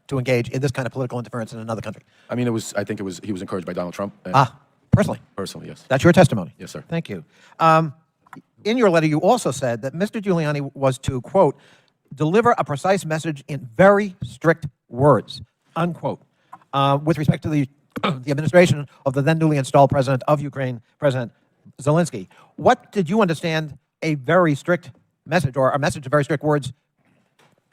to engage in this kind of political interference in another country? I mean, I think he was encouraged by Donald Trump. Personally? Personally, yes. That's your testimony? Yes, sir. Thank you. In your letter, you also said that Mr. Giuliani was to, quote, deliver a precise message in very strict words, unquote, with respect to the administration of the then newly installed president of Ukraine, President Zelensky. What did you understand a very strict message, or a message of very strict words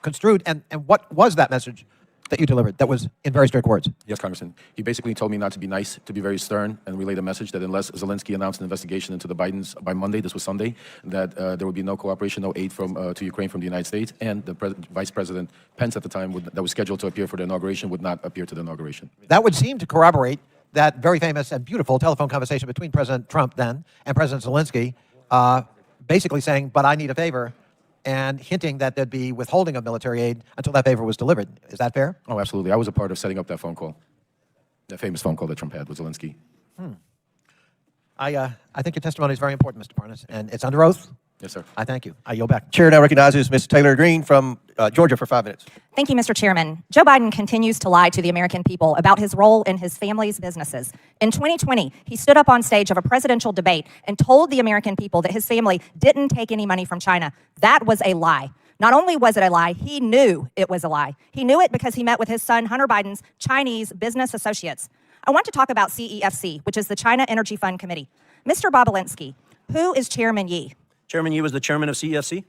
construed, and what was that message that you delivered that was in very strict words? Yes, Congressman. He basically told me not to be nice, to be very stern, and relay the message that unless Zelensky announced an investigation into the Bidens by Monday, this was Sunday, that there would be no cooperation, no aid to Ukraine from the United States, and the Vice President Pence at the time, that was scheduled to appear for the inauguration, would not appear to the inauguration. That would seem to corroborate that very famous and beautiful telephone conversation between President Trump then and President Zelensky, basically saying, but I need a favor, and hinting that there'd be withholding of military aid until that favor was delivered. Is that fair? Oh, absolutely. I was a part of setting up that phone call, that famous phone call that Trump had with Zelensky. I think your testimony is very important, Mr. Parnas, and it's under oath. Yes, sir. I thank you. I yield back. Chair now recognizes Ms. Taylor Greene from Georgia for 5 minutes. Thank you, Mr. Chairman. Joe Biden continues to lie to the American people about his role in his family's businesses. In 2020, he stood up on stage of a presidential debate and told the American people that his family didn't take any money from China. That was a lie. Not only was it a lie, he knew it was a lie. He knew it because he met with his son, Hunter Biden's Chinese business associates. I want to talk about CEFC, which is the China Energy Fund Committee. Mr. Bobulinski, who is Chairman Yi? Chairman Yi was the chairman of CEFC.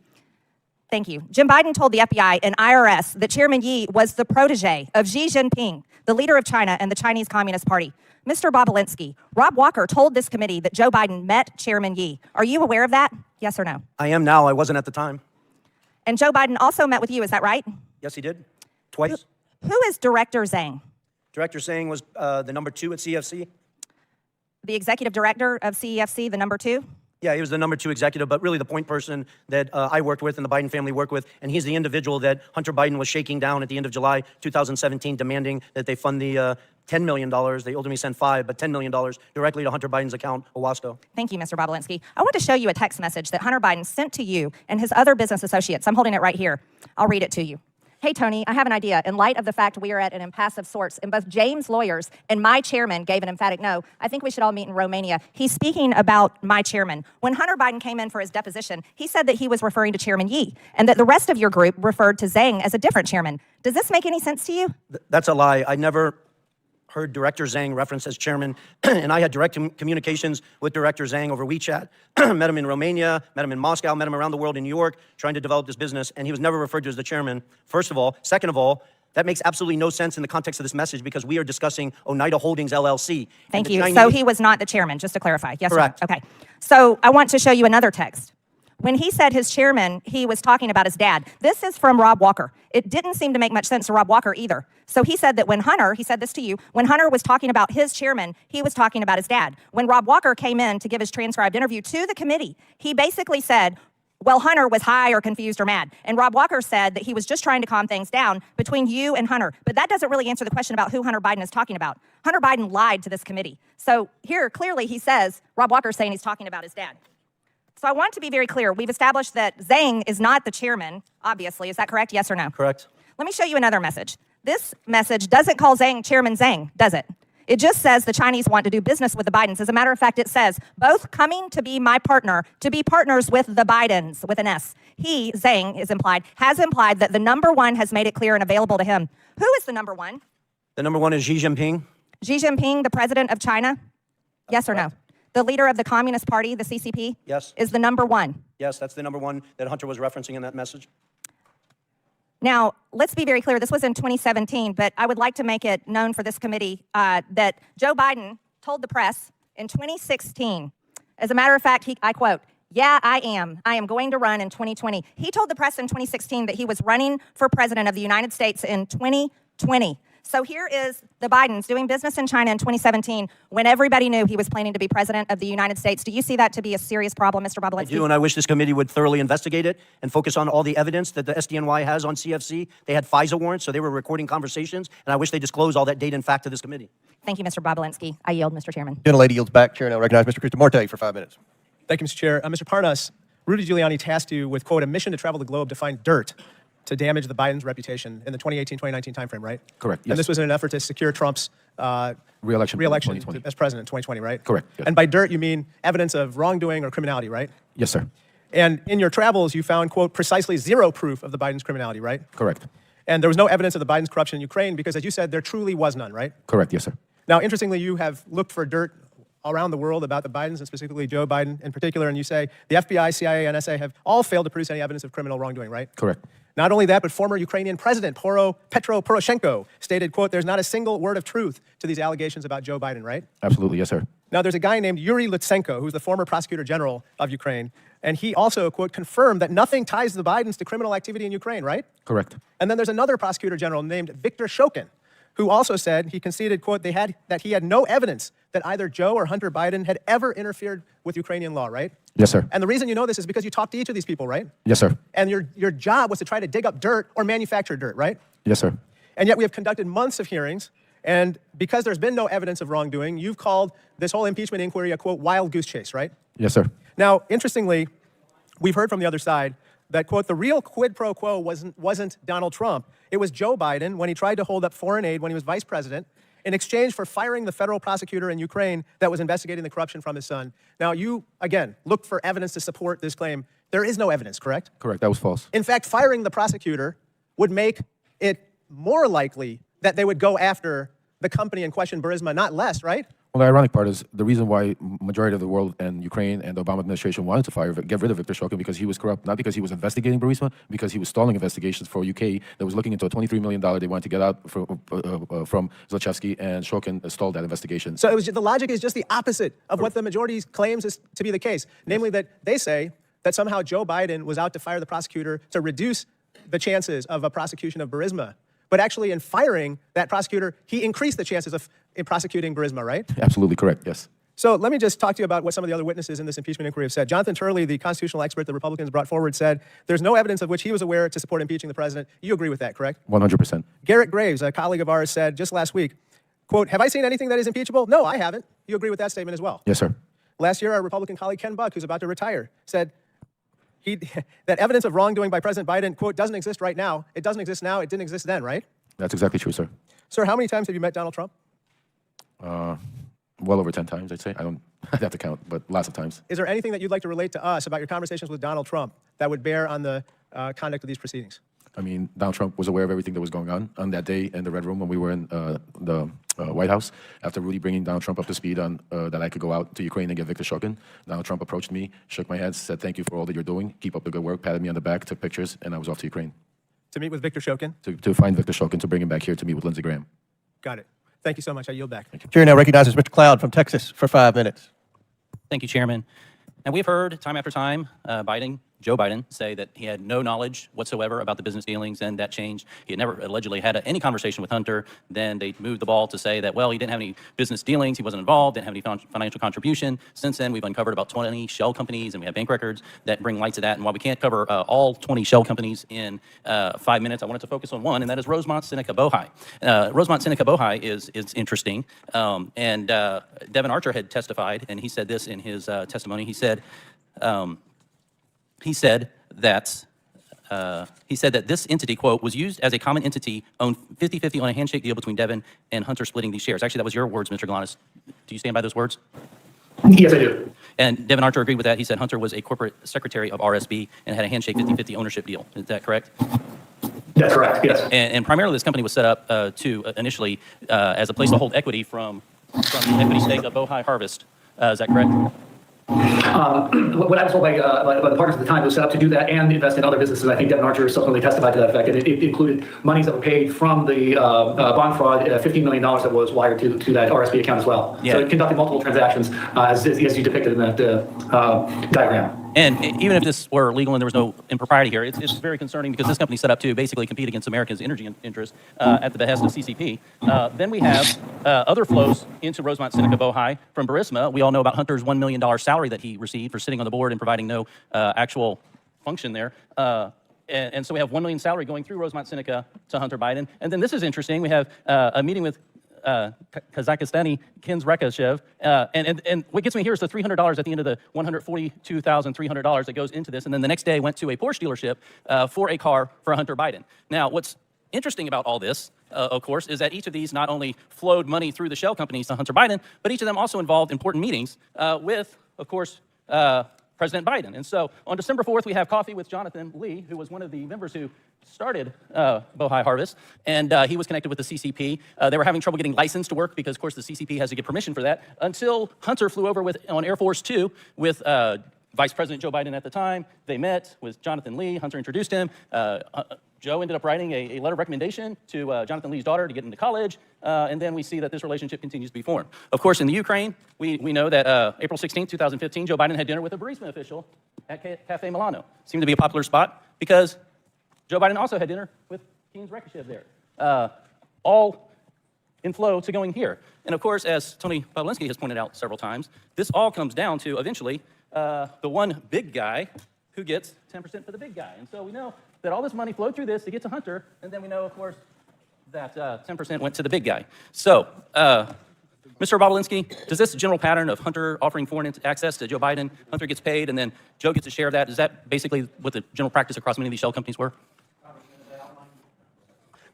Thank you. Jim Biden told the FBI and IRS that Chairman Yi was the protege of Xi Jinping, the leader of China and the Chinese Communist Party. Mr. Bobulinski, Rob Walker told this committee that Joe Biden met Chairman Yi. Are you aware of that? Yes or no? I am now. I wasn't at the time. And Joe Biden also met with you, is that right? Yes, he did. Twice. Who is Director Zhang? Director Zhang was the number 2 at CEFC. The executive director of CEFC, the number 2? Yeah, he was the number 2 executive, but really the point person that I worked with and the Biden family worked with, and he's the individual that Hunter Biden was shaking down at the end of July 2017, demanding that they fund the $10 million. They ultimately sent 5, but $10 million directly to Hunter Biden's account, Owasco. Thank you, Mr. Bobulinski. I want to show you a text message that Hunter Biden sent to you and his other business associates. I'm holding it right here. I'll read it to you. Hey, Tony, I have an idea. In light of the fact we are at an impasse of sorts, and both James' lawyers and my chairman gave an emphatic no, I think we should all meet in Romania. He's speaking about my chairman. When Hunter Biden came in for his deposition, he said that he was referring to Chairman Yi, and that the rest of your group referred to Zhang as a different chairman. Does this make any sense to you? That's a lie. I never heard Director Zhang referenced as chairman, and I had direct communications with Director Zhang over WeChat. Met him in Romania, met him in Moscow, met him around the world in New York, trying to develop this business, and he was never referred to as the chairman, first of all. Second of all, that makes absolutely no sense in the context of this message because we are discussing Oneida Holdings, LLC. Thank you. So he was not the chairman, just to clarify. Yes, correct. Okay. So I want to show you another text. When he said his chairman, he was talking about his dad. This is from Rob Walker. It didn't seem to make much sense to Rob Walker either. So he said that when Hunter, he said this to you, when Hunter was talking about his chairman, he was talking about his dad. When Rob Walker came in to give his transcribed interview to the committee, he basically said, well, Hunter was high or confused or mad. And Rob Walker said that he was just trying to calm things down between you and Hunter. But that doesn't really answer the question about who Hunter Biden is talking about. Hunter Biden lied to this committee. So here, clearly, he says, Rob Walker's saying he's talking about his dad. So I want to be very clear. We've established that Zhang is not the chairman, obviously. Is that correct? Yes or no? Correct. Let me show you another message. This message doesn't call Zhang Chairman Zhang, does it? It just says the Chinese want to do business with the Bidens. As a matter of fact, it says, both coming to be my partner, to be partners with the Bidens, with an S. He, Zhang, has implied that the number 1 has made it clear and available to him. Who is the number 1? The number 1 is Xi Jinping. Xi Jinping, the president of China? Yes or no? The leader of the Communist Party, the CCP? Yes. Is the number 1? Yes, that's the number 1 that Hunter was referencing in that message. Now, let's be very clear. This was in 2017, but I would like to make it known for this committee that Joe Biden told the press in 2016, as a matter of fact, I quote, yeah, I am going to run in 2020. He told the press in 2016 that he was running for president of the United States in 2020. So here is the Bidens doing business in China in 2017 when everybody knew he was planning to be president of the United States. Do you see that to be a serious problem, Mr. Bobulinski? I do, and I wish this committee would thoroughly investigate it and focus on all the evidence that the SDNY has on CFC. They had FISA warrants, so they were recording conversations, and I wish they disclosed all that data and fact to this committee. Thank you, Mr. Bobulinski. I yield, Mr. Chairman. Gentlelady yields back. Chair now recognize Mr. Krishnamurti for 5 minutes. Thank you, Mr. Chair. Mr. Parnas, Rudy Giuliani tasked you with, quote, a mission to travel the globe to find dirt to damage the Biden's reputation in the 2018-2019 timeframe, right? Correct, And yes. this was in an effort to secure Trump's Re-election in 2020. as president in 2020, right? Correct, yes. And by dirt, you mean evidence of wrongdoing or criminality, right? Yes, sir. And in your travels, you found, quote, precisely zero proof of the Biden's criminality, right? Correct. And there was no evidence of the Biden's corruption in Ukraine because, as you said, there truly was none, right? Correct, yes, sir. Now, interestingly, you have looked for dirt around the world about the Bidens, and specifically Joe Biden in particular, and you say the FBI, CIA, NSA have all failed to produce any evidence of criminal wrongdoing, right? Correct. Not only that, but former Ukrainian President Petro Poroshenko stated, quote, there's not a single word of truth to these allegations about Joe Biden, right? Absolutely, yes, sir. Now, there's a guy named Yuri Lutsenko, who's the former prosecutor general of Ukraine, and he also, quote, confirmed that nothing ties the Bidens to criminal activity in Ukraine, right? Correct. And then there's another prosecutor general named Viktor Shokin, who also said, he conceded, quote, that he had no evidence that either Joe or Hunter Biden had ever interfered with Ukrainian law, right? Yes, sir. And the reason you know this is because you talked to each of these people, right? Yes, sir. And your job was to try to dig up dirt or manufacture dirt, right? Yes, sir. And yet we have conducted months of hearings, and because there's been no evidence of wrongdoing, you've called this whole impeachment inquiry a, quote, wild goose chase, right? Yes, sir. Now, interestingly, we've heard from the other side that, quote, the real quid pro quo wasn't Donald Trump. It was Joe Biden when he tried to hold up foreign aid when he was vice president in exchange for firing the federal prosecutor in Ukraine that was investigating the corruption from his son. Now, you, again, looked for evidence to support this claim. There is no evidence, correct? Correct. That was false. In fact, firing the prosecutor would make it more likely that they would go after the company in question, Burisma, not less, right? Well, the ironic part is the reason why majority of the world and Ukraine and the Obama administration wanted to get rid of Viktor Shokin because he was corrupt, not because he was investigating Burisma, because he was stalling investigations for UK that was looking into a $23 million they wanted to get out from Zlochevsky, and Shokin stalled that investigation. So the logic is just the opposite of what the majority claims is to be the case, namely that they say that somehow Joe Biden was out to fire the prosecutor to reduce the chances of a prosecution of Burisma. But actually, in firing that prosecutor, he increased the chances of prosecuting Burisma, right? Absolutely correct, yes. So let me just talk to you about what some of the other witnesses in this impeachment inquiry have said. Jonathan Turley, the constitutional expert the Republicans brought forward, said there's no evidence of which he was aware to support impeaching the president. You agree with that, correct? 100%. Garrett Graves, a colleague of ours, said just last week, quote, have I seen anything that is impeachable? No, I haven't. You agree with that statement as well? Yes, sir. Last year, our Republican colleague Ken Buck, who's about to retire, said that evidence of wrongdoing by President Biden, quote, doesn't exist right now. It doesn't exist now. It didn't exist then, right? That's exactly true, sir. Sir, how many times have you met Donald Trump? Well over 10 times, I'd say. I'd have to count, but lots of times. Is there anything that you'd like to relate to us about your conversations with Donald Trump that would bear on the conduct of these proceedings? I mean, Donald Trump was aware of everything that was going on that day in the Red Room when we were in the White House. After Rudy bringing Donald Trump up to speed on that I could go out to Ukraine and get Viktor Shokin, Donald Trump approached me, shook my head, said, thank you for all that you're doing. Keep up the good work, patted me on the back, took pictures, and I was off to Ukraine. To meet with Viktor Shokin? To find Viktor Shokin, to bring him back here to meet with Lindsey Graham. Got it. Thank you so much. I yield back. Chair now recognizes Mr. Cloud from Texas for 5 minutes. Thank you, Chairman. And we've heard time after time Joe Biden say that he had no knowledge whatsoever about the business dealings, and that changed. He had never allegedly had any conversation with Hunter. Then they moved the ball to say that, well, he didn't have any business dealings, he wasn't involved, didn't have any financial contribution. Since then, we've uncovered about 20 shell companies, and we have bank records that bring light to that. And while we can't cover all 20 shell companies in 5 minutes, I wanted to focus on one, and that is Rosemont Seneca Bohai. Rosemont Seneca Bohai is interesting. And Devin Archer had testified, and he said this in his testimony. He said that this entity, quote, was used as a common entity, owned 50-50 on a handshake deal between Devin and Hunter splitting these shares. Actually, that was your words, Mr. Galanis. Do you stand by those words? Yes, I do. And Devin Archer agreed with that. He said Hunter was a corporate secretary of RSB and had a handshake 50-50 ownership deal. Is that correct? That's correct, yes. And primarily, this company was set up initially as a place to hold equity from the equity stake of Bohai Harvest. Is that correct? What I was told by the partners at the time, it was set up to do that and invest in other businesses. I think Devin Archer subsequently testified to that effect, and it included monies that were paid from the bond fraud, $15 million that was wired to that RSP account as well. Yeah. So it conducted multiple transactions, as you depicted in that diagram. And even if this were legal and there was no impropriety here, it's very concerning because this company set up to basically compete against America's energy interests at the behest of CCP. Then we have other flows into Rosemont Seneca Bohai from Burisma. We all know about Hunter's $1 million salary that he received for sitting on the board and providing no actual function there. And so we have $1 million salary going through Rosemont Seneca to Hunter Biden. And then this is interesting. We have a meeting with Kazakhstani Kens Rekashev. And what gets me here is the $300 at the end of the $142,300 that goes into this. And then the next day went to a Porsche dealership for a car for Hunter Biden. Now, what's interesting about all this, of course, is that each of these not only flowed money through the shell companies to Hunter Biden, but each of them also involved important meetings with, of course, President Biden. And so on December 4th, we have coffee with Jonathan Lee, who was one of the members who started Bohai Harvest, and he was connected with the CCP. They were having trouble getting licensed to work because, of course, the CCP has to get permission for that, until Hunter flew over on Air Force 2 with Vice President Joe Biden at the time. They met with Jonathan Lee. Hunter introduced him. Joe ended up writing a letter of recommendation to Jonathan Lee's daughter to get into college, and then we see that this relationship continues to be formed. Of course, in the Ukraine, we know that April 16, 2015, Joe Biden had dinner with a Burisma official at Cafe Milano. Seemed to be a popular spot because Joe Biden also had dinner with Kens Rekashev there. All in flow to going here. And of course, as Tony Pawlinski has pointed out several times, this all comes down to eventually the one big guy who gets 10% for the big guy. And so we know that all this money flowed through this to get to Hunter, and then we know, of course, that 10% went to the big guy. So, Mr. Bobulinski, does this general pattern of Hunter offering foreign access to Joe Biden, Hunter gets paid, and then Joe gets a share of that, is that basically what the general practice across many of these shell companies were?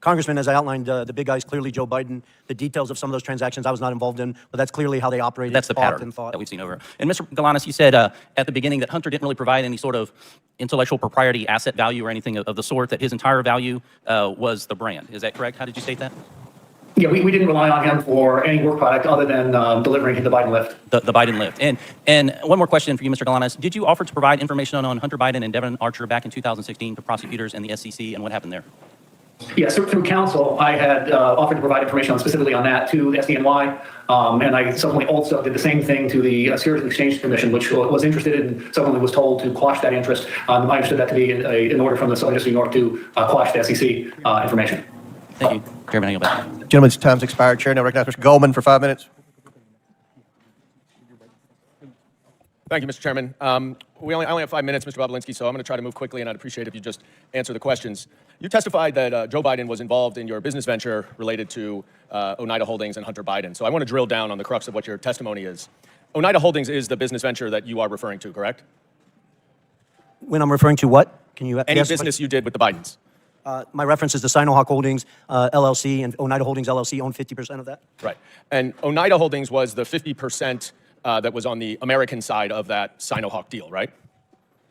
Congressman, as I outlined, the big guy is clearly Joe Biden. The details of some of those transactions I was not involved in, but that's clearly how they operated. That's the pattern that we've seen over. And Mr. Galanis, you said at the beginning that Hunter didn't really provide any sort of intellectual property asset value or anything of the sort, that his entire value was the brand. Is that correct? How did you state that? Yeah, we didn't rely on him for any work product other than delivering the Biden lift. The Biden lift. And one more question for you, Mr. Galanis. Did you offer to provide information on Hunter Biden and Devin Archer back in 2016 to prosecutors and the SEC, and what happened there? Yes, through counsel, I had offered to provide information specifically on that to the SDNY, and I subsequently also did the same thing to the Securities and Exchange Commission, which was interested and subsequently was told to quash that interest. I understood that to be an order from the Southern District of New York to quash the SEC information. Thank you. Chairman, I yield back. Gentleman's time's expired. Chair now recognizes Mr. Goldman for 5 minutes. Thank you, Mr. Chairman. I only have 5 minutes, Mr. Bobulinski, so I'm going to try to move quickly, and I'd appreciate if you just answer the questions. You testified that Joe Biden was involved in your business venture related to Oneida Holdings and Hunter Biden. So I want to drill down on the crux of what your testimony is. Oneida Holdings is the business venture that you are referring to, correct? When I'm referring to what? Can you Any business you did with the Bidens? My reference is to Sinohawk Holdings, LLC, and Oneida Holdings, LLC own 50% of that. Right. And Oneida Holdings was the 50% that was on the American side of that Sinohawk deal, right?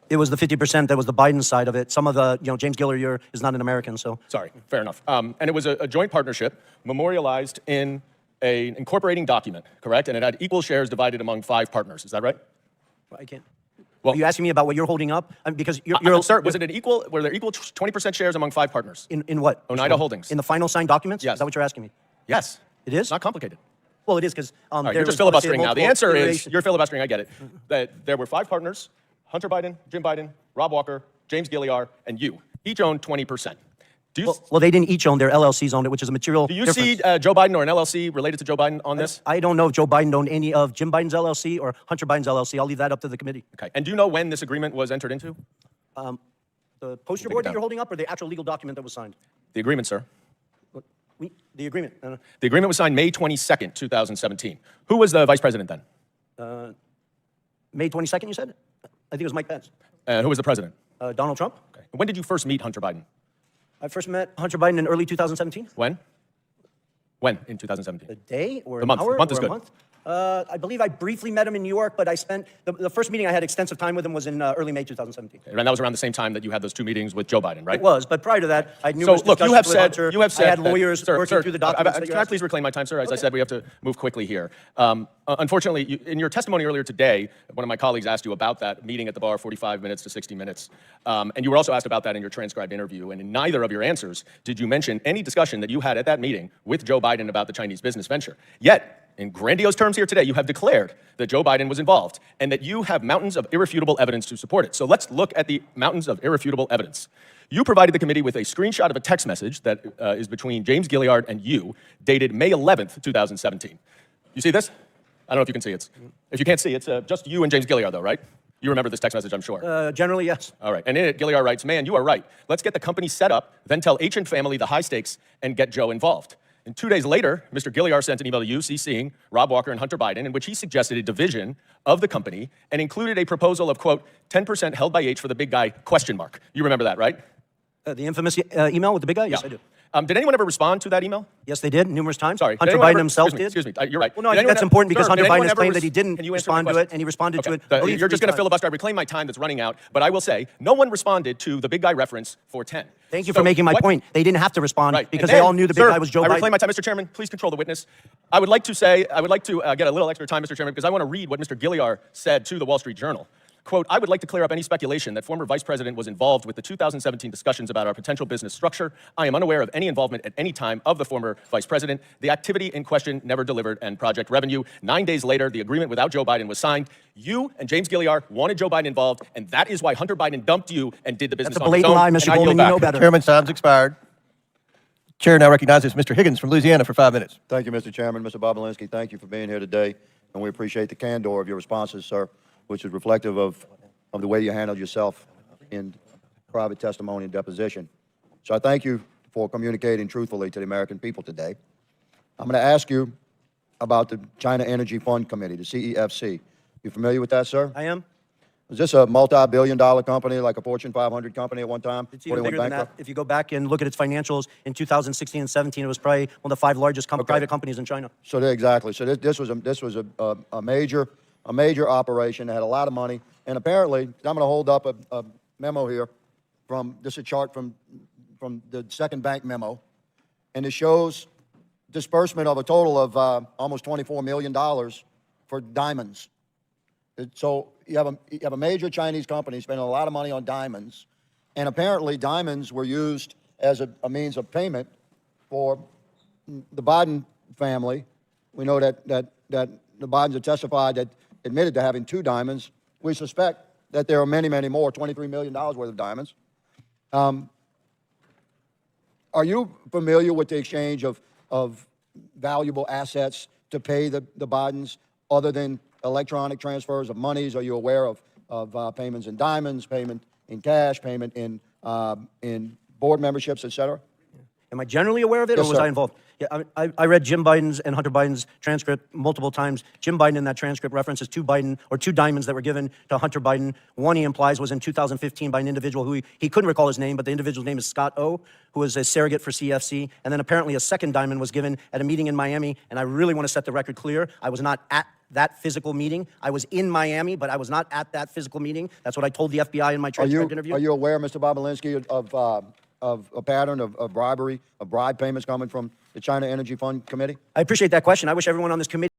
It was the 50% that was the Biden side of it. Some of the, James Gilliar is not an American, so. Sorry, fair enough. And it was a joint partnership memorialized in an incorporating document, correct? And it had equal shares divided among 5 partners. Is that right? I can't. Well, Are you asking me about what you're holding up? I mean, because sir, was it an equal? Were there equal 20% shares among 5 partners? In what? Oneida Holdings. In the final signed documents? Yes. Is that what you're asking me? Yes. It is? It's not complicated. Well, it is because All right, you're just filibustering now. The answer is, you're filibustering, I get it, that there were 5 partners, Hunter Biden, Jim Biden, Rob Walker, James Gilliar, and you. Each owned 20%. Do you, Well, they didn't each own, their LLCs owned it, which is a material do you difference. see Joe Biden or an LLC related to Joe Biden on this? I don't know if Joe Biden owned any of Jim Biden's LLC or Hunter Biden's LLC. I'll leave that up to the committee. Okay. And do you know when this agreement was entered into? The poster Take it board that down. you're holding up or the actual legal document that was signed? The agreement, sir. The agreement. The agreement was signed May 22nd, 2017. Who was the vice president then? May 22nd, you said? I think it was Mike Pence. Who was the president? Donald Trump. Okay. When did you first meet Hunter Biden? I first met Hunter Biden in early 2017. When? When in 2017? A day or The an month. hour The month is or a good. month? I believe I briefly met him in New York, but I spent, the first meeting I had extensive time with him was in early May 2017. And that was around the same time that you had those 2 meetings with Joe Biden, right? It was, but prior to that, I had So numerous look, you have discussions said, with Hunter. I had lawyers sir, working through the documents that you're can I asking. please reclaim my time, sir? As I said, we have to move quickly here. Unfortunately, in your testimony earlier today, one of my colleagues asked you about that meeting at the bar, 45 minutes to 60 minutes. And you were also asked about that in your transcribed interview. And in neither of your answers did you mention any discussion that you had at that meeting with Joe Biden about the Chinese business venture. Yet, in grandiose terms here today, you have declared that Joe Biden was involved and that you have mountains of irrefutable evidence to support it. So let's look at the mountains of irrefutable evidence. You provided the committee with a screenshot of a text message that is between James Gilliard and you, dated May 11th, 2017. You see this? I don't know if you can see it. If you can't see, it's just you and James Gilliard, though, right? You remember this text message, I'm sure. Generally, yes. All right, and in it, Gilliard writes, "Man, you are right. Let's get the company set up, then tell H and family the high stakes and get Joe involved." And 2 days later, Mr. Gilliar sent an email to you, CCing Rob Walker and Hunter Biden, in which he suggested a division of the company and included a proposal of, quote, 10% held by H for the big guy, question mark. You remember that, right? The infamous email with the big guy? Yes, I do. Did anyone ever respond to that email? Yes, they did, numerous times. Sorry. Hunter Biden himself did. Excuse me. You're right. Well, no, I Did think that's anyone important because Sir, Hunter did anyone Biden has ever claimed that he didn't Can you answer respond the to it, question? and he responded to Okay. it. at least You're just 3 going to times. filibuster. I reclaim my time that's running out, but I will say no one responded to the big guy reference for 10. Thank you for making my point. They didn't have to respond Right. because And they then, all knew the big sir, guy was Joe I Biden. reclaim my time, Mr. Chairman. Please control the witness. I would like to get a little extra time, Mr. Chairman, because I want to read what Mr. Gilliar said to the Wall Street Journal. Quote, I would like to clear up any speculation that former Vice President was involved with the 2017 discussions about our potential business structure. I am unaware of any involvement at any time of the former Vice President. The activity in question never delivered and project revenue. 9 days later, the agreement without Joe Biden was signed. You and James Gilliar wanted Joe Biden involved, and that is why Hunter Biden dumped you and did the business That's a on his blatant own. lie, And Mr. I yield Goldman. You back. know better. Chairman, time's expired. Chair now recognizes Mr. Higgins from Louisiana for 5 minutes. Thank you, Mr. Chairman. Mr. Bobolinsky, thank you for being here today, and we appreciate the candor of your responses, sir, which is reflective of the way you handled yourself in private testimony and deposition. So I thank you for communicating truthfully to the American people today. I'm going to ask you about the China Energy Fund Committee, the CEFC. You familiar with that, sir? I am. Was this a multi-billion-dollar company, like a Fortune 500 company at one time? It's before even they went bigger than that. bankrupt? If you go back and look at its financials in 2016 and 17, it was probably one of the 5 largest private companies in China. So exactly. So this was a major operation that had a lot of money, and apparently, I'm going to hold up a memo here from this is a chart from the second bank memo, and it shows disbursement of a total of almost $24 million for diamonds. So you have a major Chinese company spending a lot of money on diamonds, and apparently diamonds were used as a means of payment for the Biden family. We know that the Bidens have testified that admitted to having 2 diamonds. We suspect that there are many, many more, $23 million worth of diamonds. Are you familiar with the exchange of valuable assets to pay the Bidens other than electronic transfers of monies? Are you aware of payments in diamonds, payment in cash, payment in board memberships, et cetera? Am I generally aware of it, Yes, or was sir. I involved? Yeah, I read Jim Biden's and Hunter Biden's transcript multiple times. Jim Biden in that transcript references 2 diamonds that were given to Hunter Biden. One, he implies, was in 2015 by an individual who he couldn't recall his name, but the individual's name is Scott O., who was a surrogate for CFC. And then apparently a second diamond was given at a meeting in Miami. And I really want to set the record clear. I was not at that physical meeting. I was in Miami, but I was not at that physical meeting. That's what I told the FBI in my transcript interview. Are you aware, Mr. Bobolinsky, of a pattern of bribery, of bribe payments coming from the China Energy Fund Committee? I appreciate that question. I wish everyone on this committee